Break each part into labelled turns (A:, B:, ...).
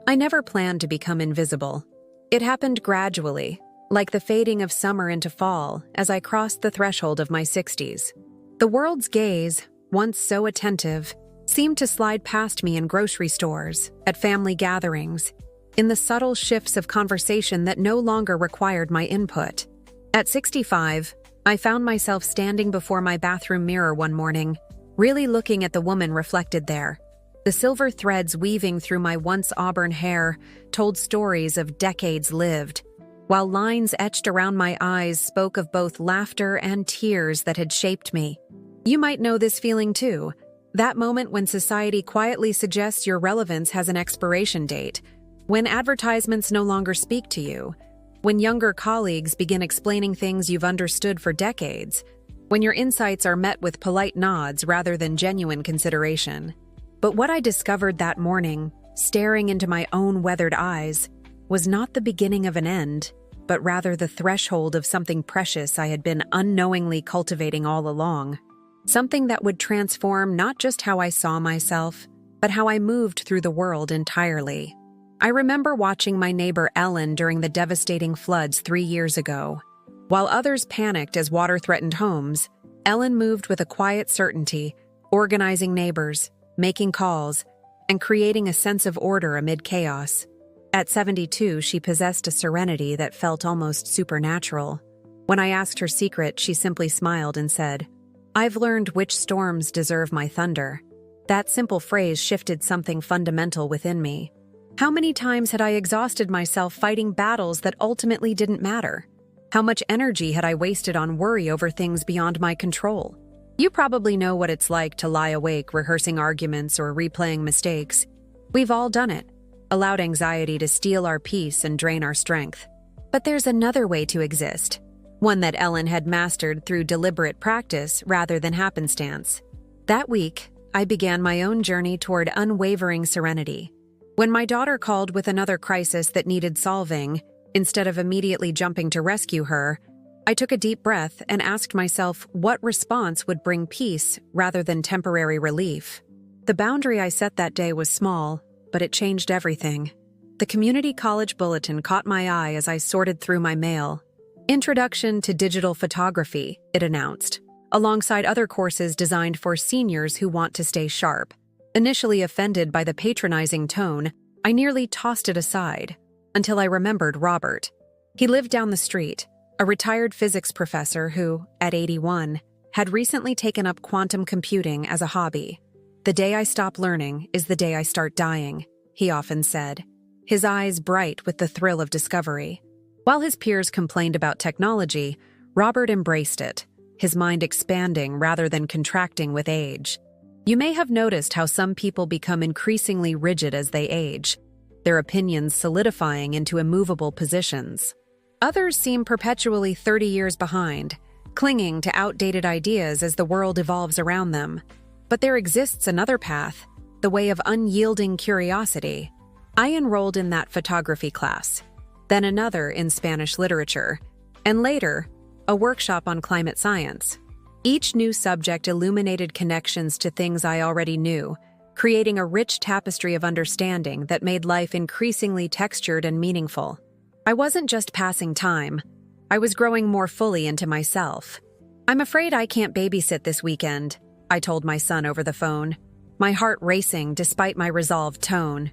A: I never planned to become invisible. It happened gradually, like the fading of summer into fall as I crossed the threshold of my 60s. The world's gaze, once so attentive, seemed to slide past me in grocery stores, at family gatherings, in the subtle shifts of conversation that no longer required my input. At 65, I found myself standing before my bathroom mirror one morning, really looking at the woman reflected there. The silver threads weaving through my once auburn hair told stories of decades lived, while lines etched around my eyes spoke of both laughter and tears that had shaped me. You might know this feeling too, that moment when society quietly suggests your relevance has an expiration date, when advertisements no longer speak to you, when younger colleagues begin explaining things you've understood for decades, when your insights are met with polite nods rather than genuine consideration. But what I discovered that morning, staring into my own weathered eyes, was not the beginning of an end, but rather the threshold of something precious I had been unknowingly cultivating all along. Something that would transform not just how I saw myself, but how I moved through the world entirely. I remember watching my neighbor Ellen during the devastating floods 3 years ago. While others panicked as water threatened homes, Ellen moved with a quiet certainty, organizing neighbors, making calls, and creating a sense of order amid chaos. At 72, she possessed a serenity that felt almost supernatural. When I asked her secret, she simply smiled and said, "I've learned which storms deserve my thunder." That simple phrase shifted something fundamental within me. How many times had I exhausted myself fighting battles that ultimately didn't matter? How much energy had I wasted on worry over things beyond my control? You probably know what it's like to lie awake rehearsing arguments or replaying mistakes. We've all done it, allowed anxiety to steal our peace and drain our strength. But there's another way to exist, one that Ellen had mastered through deliberate practice rather than happenstance. That week, I began my own journey toward unwavering serenity. When my daughter called with another crisis that needed solving, instead of immediately jumping to rescue her, I took a deep breath and asked myself what response would bring peace rather than temporary relief. The boundary I set that day was small, but it changed everything. The community college bulletin caught my eye as I sorted through my mail. Introduction to Digital Photography, it announced, alongside other courses designed for seniors who want to stay sharp. Initially offended by the patronizing tone, I nearly tossed it aside, until I remembered Robert. He lived down the street, a retired physics professor who, at 81, had recently taken up quantum computing as a hobby. "The day I stop learning is the day I start dying," he often said, his eyes bright with the thrill of discovery. While his peers complained about technology, Robert embraced it, his mind expanding rather than contracting with age. You may have noticed how some people become increasingly rigid as they age, their opinions solidifying into immovable positions. Others seem perpetually 30 years behind, clinging to outdated ideas as the world evolves around them. But there exists another path, the way of unyielding curiosity. I enrolled in that photography class, then another in Spanish literature, and later, a workshop on climate science. Each new subject illuminated connections to things I already knew, creating a rich tapestry of understanding that made life increasingly textured and meaningful. I wasn't just passing time. I was growing more fully into myself. "I'm afraid I can't babysit this weekend," I told my son over the phone, my heart racing despite my resolved tone.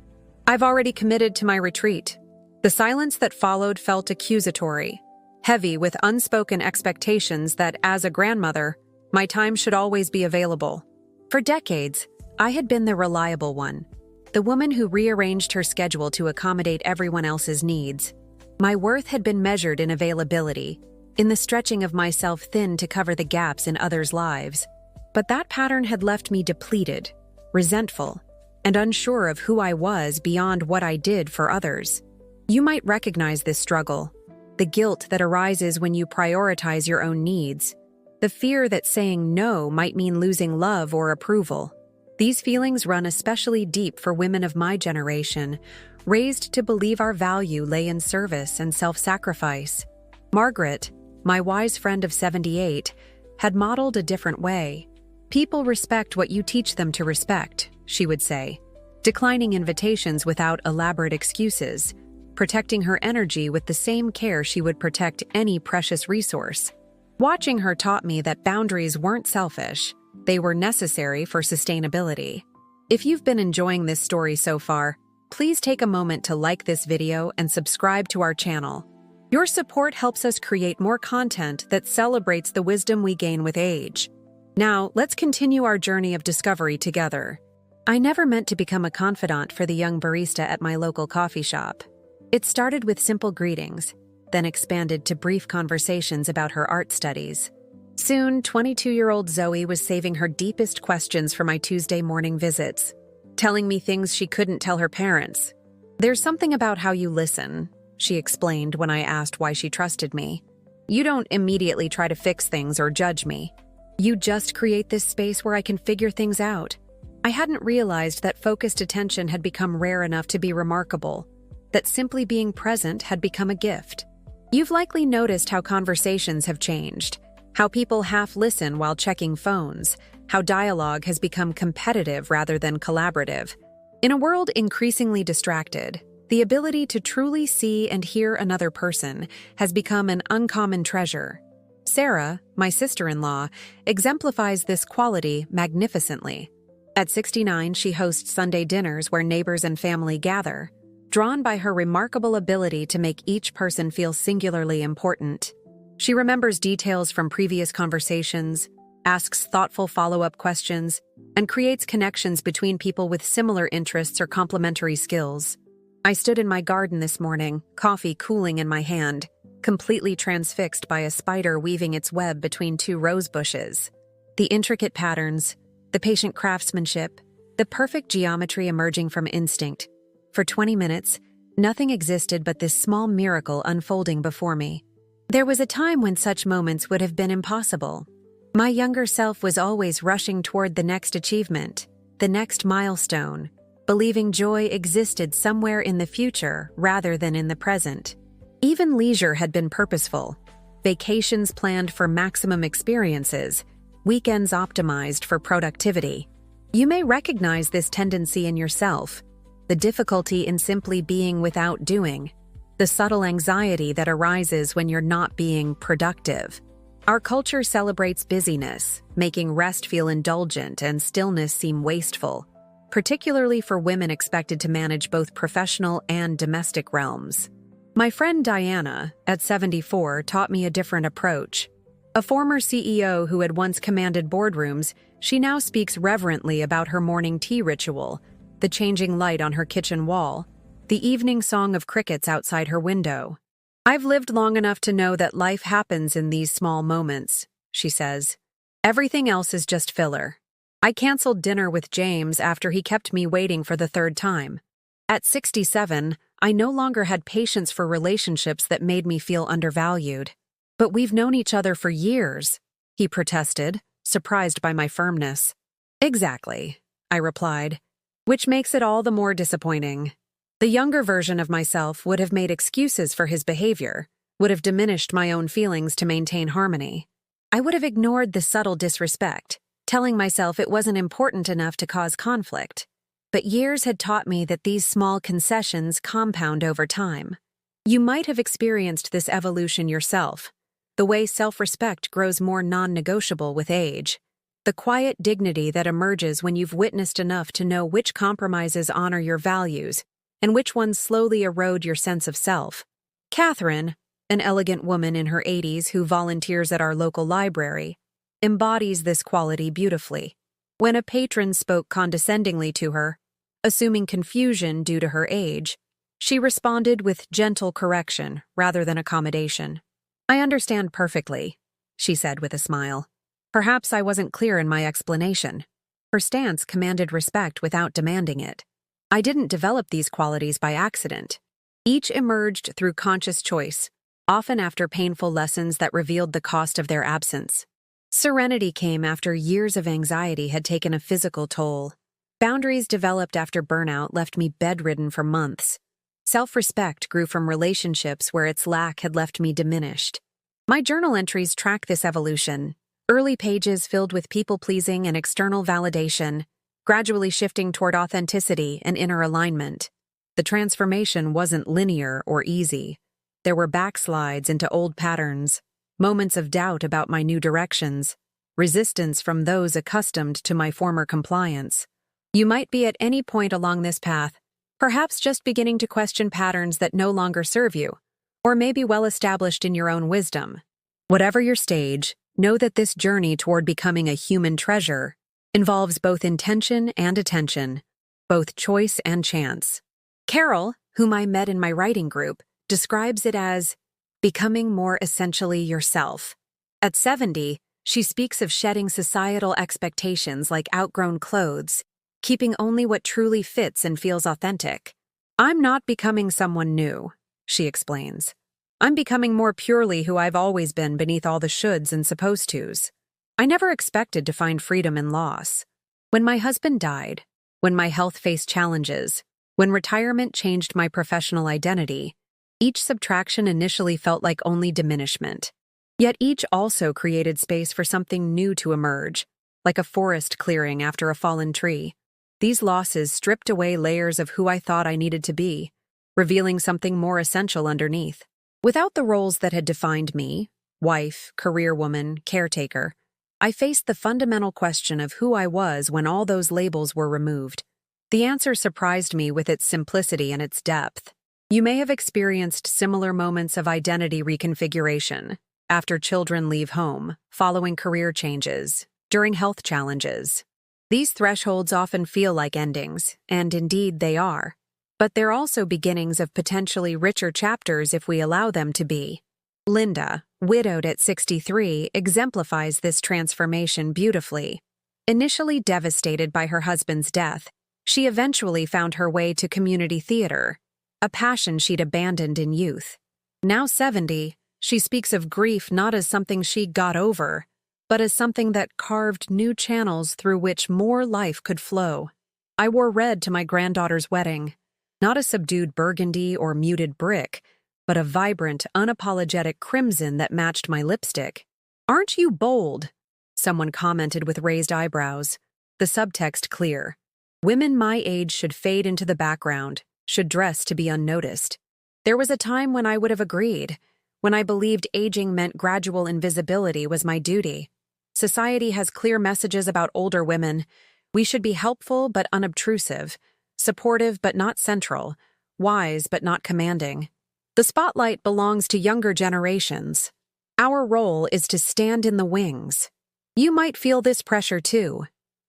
A: "I've already committed to my retreat." The silence that followed felt accusatory, heavy with unspoken expectations that, as a grandmother, my time should always be available. For decades, I had been the reliable one, the woman who rearranged her schedule to accommodate everyone else's needs. My worth had been measured in availability, in the stretching of myself thin to cover the gaps in others' lives. But that pattern had left me depleted, resentful, and unsure of who I was beyond what I did for others. You might recognize this struggle, the guilt that arises when you prioritize your own needs, the fear that saying no might mean losing love or approval. These feelings run especially deep for women of my generation, raised to believe our value lay in service and self-sacrifice. Margaret, my wise friend of 78, had modeled a different way. "People respect what you teach them to respect," she would say. declining invitations without elaborate excuses, protecting her energy with the same care she would protect any precious resource. Watching her taught me that boundaries weren't selfish, they were necessary for sustainability. If you've been enjoying this story so far, please take a moment to like this video and subscribe to our channel. Your support helps us create more content that celebrates the wisdom we gain with age. Now, let's continue our journey of discovery together. I never meant to become a confidant for the young barista at my local coffee shop. It started with simple greetings, then expanded to brief conversations about her art studies. Soon, 22-year-old Zoe was saving her deepest questions for my Tuesday morning visits, telling me things she couldn't tell her parents. "There's something about how you listen," she explained when I asked why she trusted me. "You don't immediately try to fix things or judge me. You just create this space where I can figure things out." I hadn't realized that focused attention had become rare enough to be remarkable, that simply being present had become a gift. You've likely noticed how conversations have changed, how people half listen while checking phones, how dialogue has become competitive rather than collaborative. In a world increasingly distracted, the ability to truly see and hear another person has become an uncommon treasure. Sarah, my sister-in-law, exemplifies this quality magnificently. At 69, she hosts Sunday dinners where neighbors and family gather, drawn by her remarkable ability to make each person feel singularly important. She remembers details from previous conversations, asks thoughtful follow-up questions, and creates connections between people with similar interests or complementary skills. I stood in my garden this morning, coffee cooling in my hand, completely transfixed by a spider weaving its web between two rose bushes. The intricate patterns, the patient craftsmanship, the perfect geometry emerging from instinct. For 20 minutes, nothing existed but this small miracle unfolding before me. There was a time when such moments would have been impossible. My younger self was always rushing toward the next achievement, the next milestone, believing joy existed somewhere in the future rather than in the present. Even leisure had been purposeful, vacations planned for maximum experiences, weekends optimized for productivity. You may recognize this tendency in yourself, the difficulty in simply being without doing, the subtle anxiety that arises when you're not being productive. Our culture celebrates busyness, making rest feel indulgent and stillness seem wasteful, particularly for women expected to manage both professional and domestic realms. My friend Diana, at 74, taught me a different approach. A former CEO who had once commanded boardrooms, she now speaks reverently about her morning tea ritual, the changing light on her kitchen wall, the evening song of crickets outside her window. "I've lived long enough to know that life happens in these small moments," she says. "Everything else is just filler. I canceled dinner with James after he kept me waiting for the third time. At 67, I no longer had patience for relationships that made me feel undervalued. But we've known each other for years," he protested, surprised by my firmness. "Exactly," I replied, which makes it all the more disappointing. The younger version of myself would have made excuses for his behavior, would have diminished my own feelings to maintain harmony. I would have ignored the subtle disrespect, telling myself it wasn't important enough to cause conflict. But years had taught me that these small concessions compound over time. You might have experienced this evolution yourself, the way self-respect grows more non-negotiable with age, the quiet dignity that emerges when you've witnessed enough to know which compromises honor your values and which ones slowly erode your sense of self. Catherine, an elegant woman in her 80s who volunteers at our local library, embodies this quality beautifully. When a patron spoke condescendingly to her, assuming confusion due to her age, she responded with gentle correction rather than accommodation. "I understand perfectly," she said with a smile. Perhaps I wasn't clear in my explanation. Her stance commanded respect without demanding it. I didn't develop these qualities by accident. Each emerged through conscious choice, often after painful lessons that revealed the cost of their absence. Serenity came after years of anxiety had taken a physical toll. Boundaries developed after burnout left me bedridden for months. Self-respect grew from relationships where its lack had left me diminished. My journal entries track this evolution, early pages filled with people-pleasing and external validation, gradually shifting toward authenticity and inner alignment. The transformation wasn't linear or easy. There were backslides into old patterns, moments of doubt about my new directions, resistance from those accustomed to my former compliance. You might be at any point along this path, perhaps just beginning to question patterns that no longer serve you, or maybe well established in your own wisdom. Whatever your stage, know that this journey toward becoming a human treasure involves both intention and attention, both choice and chance. Carol, whom I met in my writing group, describes it as becoming more essentially yourself. At 70, she speaks of shedding societal expectations like outgrown clothes, keeping only what truly fits and feels authentic. I'm not becoming someone new, she explains. I'm becoming more purely who I've always been beneath all the shoulds and supposed tos. I never expected to find freedom in loss. When my husband died, when my health faced challenges, when retirement changed my professional identity, each subtraction initially felt like only diminishment. Yet each also created space for something new to emerge, like a forest clearing after a fallen tree. These losses stripped away layers of who I thought I needed to be, revealing something more essential underneath. Without the roles that had defined me, wife, career woman, caretaker, I faced the fundamental question of who I was when all those labels were removed. The answer surprised me with its simplicity and its depth. You may have experienced similar moments of identity reconfiguration after children leave home, following career changes, during health challenges. These thresholds often feel like endings, and indeed they are. But they're also beginnings of potentially richer chapters if we allow them to be. Linda, widowed at 63, exemplifies this transformation beautifully. Initially devastated by her husband's death, she eventually found her way to community theater, a passion she'd abandoned in youth. Now 70, she speaks of grief not as something she got over, but as something that carved new channels through which more life could flow. I wore red to my granddaughter's wedding. Not a subdued burgundy or muted brick, but a vibrant, unapologetic crimson that matched my lipstick. "Aren't you bold?" someone commented with raised eyebrows. The subtext clear. Women my age should fade into the background, should dress to be unnoticed. There was a time when I would have agreed, when I believed aging meant gradual invisibility was my duty. Society has clear messages about older women. We should be helpful but unobtrusive, supportive but not central, wise but not commanding. The spotlight belongs to younger generations. Our role is to stand in the wings. You might feel this pressure too.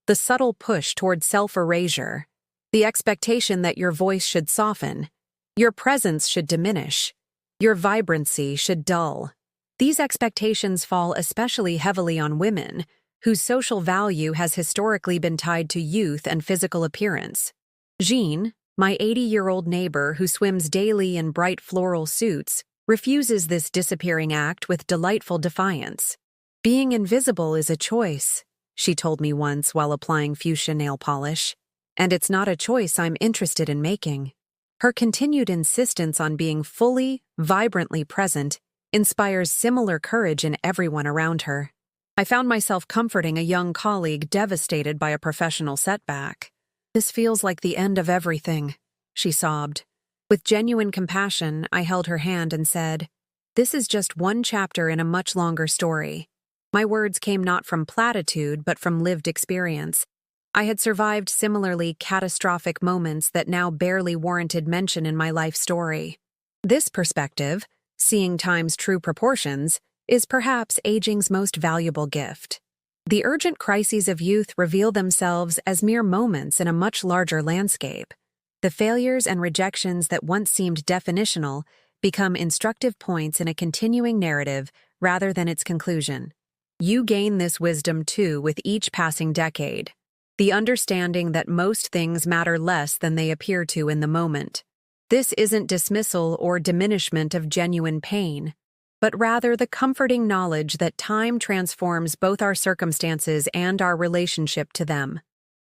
A: The subtle push toward self-erasure. The expectation that your voice should soften. Your presence should diminish. Your vibrancy should dull. These expectations fall especially heavily on women, whose social value has historically been tied to youth and physical appearance. Jean, my 80-year-old neighbor who swims daily in bright floral suits, refuses this disappearing act with delightful defiance. "Being invisible is a choice," she told me once while applying fuchsia nail polish, "and it's not a choice I'm interested in making." Her continued insistence on being fully, vibrantly present inspires similar courage in everyone around her. I found myself comforting a young colleague devastated by a professional setback. "This feels like the end of everything," she sobbed. With genuine compassion, I held her hand and said, "This is just one chapter in a much longer story." My words came not from platitude but from lived experience. I had survived similarly catastrophic moments that now barely warranted mention in my life story. This perspective, seeing time's true proportions, is perhaps aging's most valuable gift. The urgent crises of youth reveal themselves as mere moments in a much larger landscape. The failures and rejections that once seemed definitional become instructive points in a continuing narrative rather than its conclusion. You gain this wisdom too with each passing decade. The understanding that most things matter less than they appear to in the moment. This isn't dismissal or diminishment of genuine pain, but rather the comforting knowledge that time transforms both our circumstances and our relationship to them.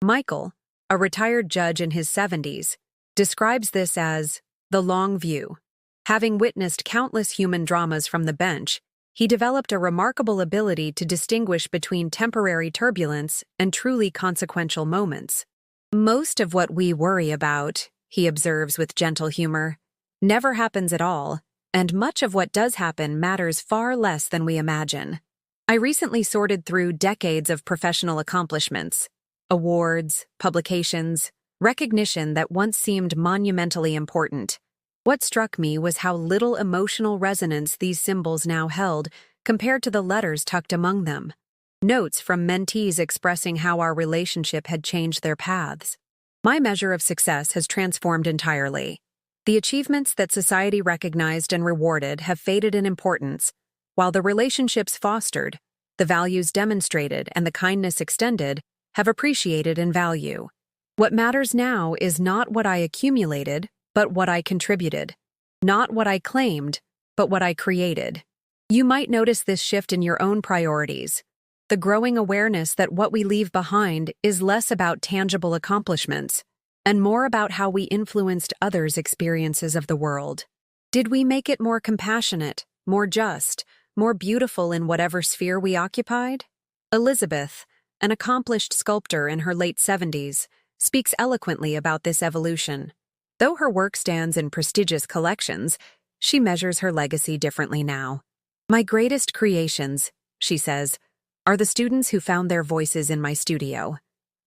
A: Michael, a retired judge in his 70s, describes this as the long view. Having witnessed countless human dramas from the bench, he developed a remarkable ability to distinguish between temporary turbulence and truly consequential moments. Most of what we worry about, he observes with gentle humor, never happens at all, and much of what does happen matters far less than we imagine. I recently sorted through decades of professional accomplishments, awards, publications, recognition that once seemed monumentally important. What struck me was how little emotional resonance these symbols now held compared to the letters tucked among them. Notes from mentees expressing how our relationship had changed their paths. My measure of success has transformed entirely. The achievements that society recognized and rewarded have faded in importance, while the relationships fostered, the values demonstrated, and the kindness extended have appreciated in value. What matters now is not what I accumulated, but what I contributed. Not what I claimed, but what I created. You might notice this shift in your own priorities. The growing awareness that what we leave behind is less about tangible accomplishments and more about how we influenced others' experiences of the world. Did we make it more compassionate, more just, more beautiful in whatever sphere we occupied? Elizabeth, an accomplished sculptor in her late 70s, speaks eloquently about this evolution. Though her work stands in prestigious collections, she measures her legacy differently now. My greatest creations, she says, are the students who found their voices in my studio,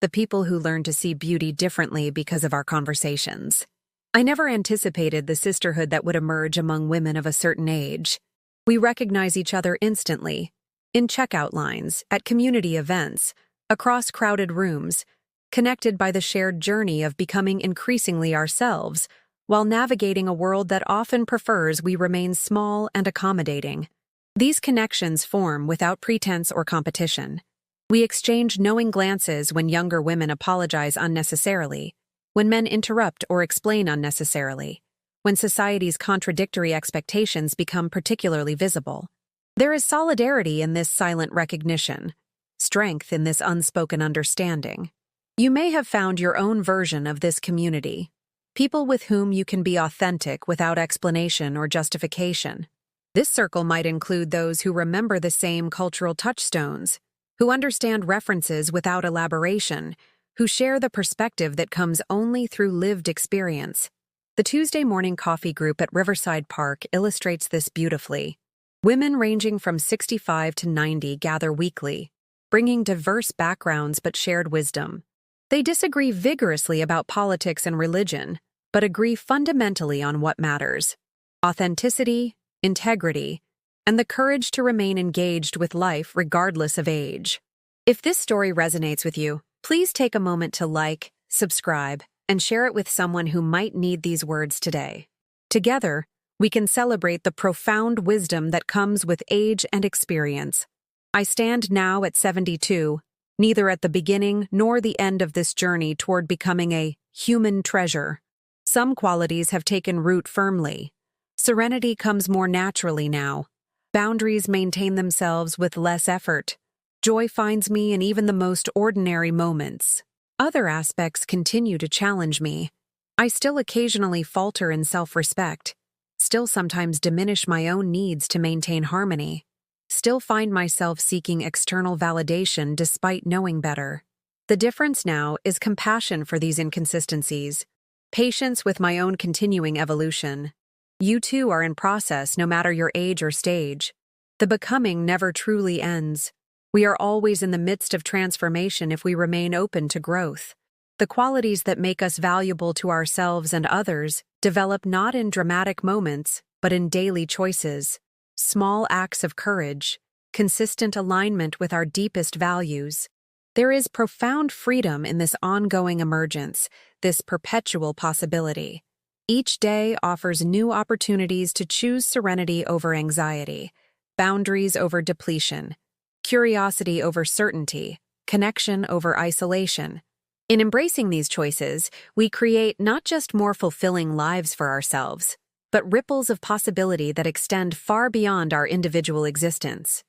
A: the people who learned to see beauty differently because of our conversations. I never anticipated the sisterhood that would emerge among women of a certain age. We recognize each other instantly, in checkout lines, at community events, across crowded rooms, connected by the shared journey of becoming increasingly ourselves, while navigating a world that often prefers we remain small and accommodating. These connections form without pretense or competition. We exchange knowing glances when younger women apologize unnecessarily, when men interrupt or explain unnecessarily, when society's contradictory expectations become particularly visible. There is solidarity in this silent recognition, strength in this unspoken understanding. You may have found your own version of this community, people with whom you can be authentic without explanation or justification. This circle might include those who remember the same cultural touchstones, who understand references without elaboration, who share the perspective that comes only through lived experience. The Tuesday morning coffee group at Riverside Park illustrates this beautifully. Women ranging from 65 to 90 gather weekly, bringing diverse backgrounds but shared wisdom. They disagree vigorously about politics and religion, but agree fundamentally on what matters: authenticity, integrity, and the courage to remain engaged with life regardless of age. If this story resonates with you, please take a moment to like, subscribe, and share it with someone who might need these words today. Together, we can celebrate the profound wisdom that comes with age and experience. I stand now at 72, neither at the beginning nor the end of this journey toward becoming a human treasure. Some qualities have taken root firmly. Serenity comes more naturally now. Boundaries maintain themselves with less effort. Joy finds me in even the most ordinary moments. Other aspects continue to challenge me. I still occasionally falter in self-respect, still sometimes diminish my own needs to maintain harmony, still find myself seeking external validation despite knowing better. The difference now is compassion for these inconsistencies, patience with my own continuing evolution. You too are in process no matter your age or stage. The becoming never truly ends. We are always in the midst of transformation if we remain open to growth. The qualities that make us valuable to ourselves and others develop not in dramatic moments, but in daily choices, small acts of courage, consistent alignment with our deepest values. There is profound freedom in this ongoing emergence, this perpetual possibility. Each day offers new opportunities to choose serenity over anxiety, boundaries over depletion, curiosity over certainty, connection over isolation. In embracing these choices, we create not just more fulfilling lives for ourselves, but ripples of possibility that extend far beyond our individual existence.